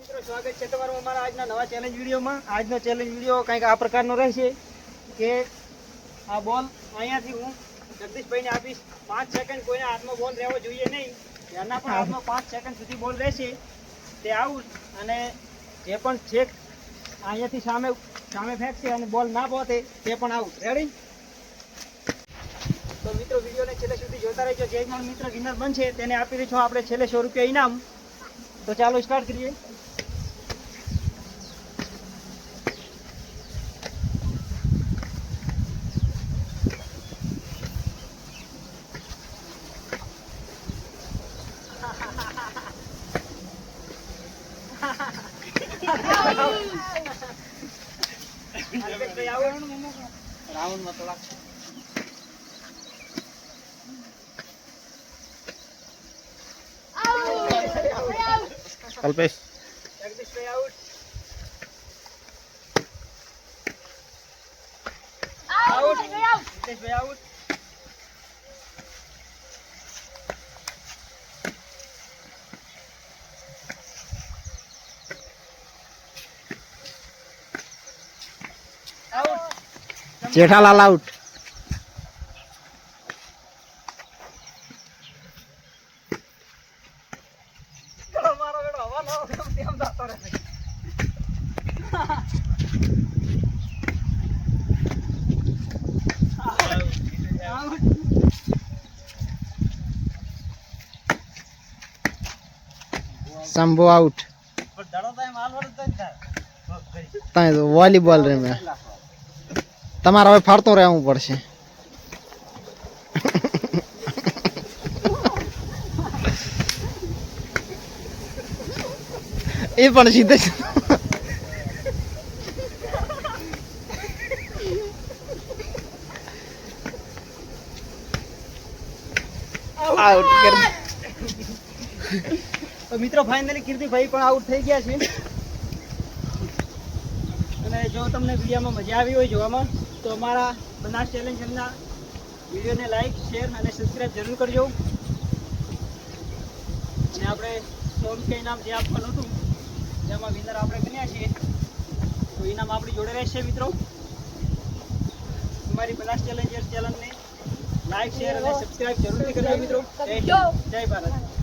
મિત્રો સ્વાગત છે તમારું અમારા આજના નવા ચેલેન્જ વિડીયોમાં। આજનો ચેલેન્જ વિડીયો કંઈક આ પ્રકારનો રહેશે કે આ બોલ અહીંયાથી હું જગદીશભાઈને આપીશ। 5 સેકન્ડ કોઈના હાથમાં બોલ રહેવો જોઈએ નહીં। જેના પણ હાથમાં 5 સેકન્ડ સુધી બોલ રહેશે તે આઉટ, અને જે પણ છેક અહીંયાથી સામે ફેંકશે અને બોલ ના પહોંચે તે પણ આઉટ। રેડી? તો મિત્રો વિડીયોને છેલ્લે સુધી જોતા રહેજો। જે પણ મિત્ર વિનર બનશે તેને આપી દઈશું આપણે છેલ્લે 100 રૂપિયા ઇનામ। તો ચાલો સ્ટાર્ટ કરીએ। राउंड में थोड़ा कल्पेश जगदीश भाई आउट आउट जगदीश भाई out Jethalal out. Shambhu out. Volleyball रे में તમારે હવે ફરતો રહેવું પડશે। એ પણ સીધે આઉટ કરી। તો મિત્રો ફાઇનલી કીર્તિભાઈ પણ આઉટ થઈ ગયા છે। અને જો તમને વિડીયોમાં મજા આવી હોય જોવામાં તો અમારા બનાસ ચેલેન્જના વિડીયોને લાઈક, શેર અને સબસ્ક્રાઈબ જરૂર કરજો। અને આપણે 100 રૂપિયા ઇનામ જે આપવાનું હતું તેમાં વિનર આપણે બન્યા છીએ, તો ઇનામ આપણી જોડે રહેશે મિત્રો। અમારી બનાસ ચેલેન્જર્સ ચેનલને લાઈક, શેર અને સબસ્ક્રાઈબ જરૂરથી કરજો મિત્રો। જય ભારત।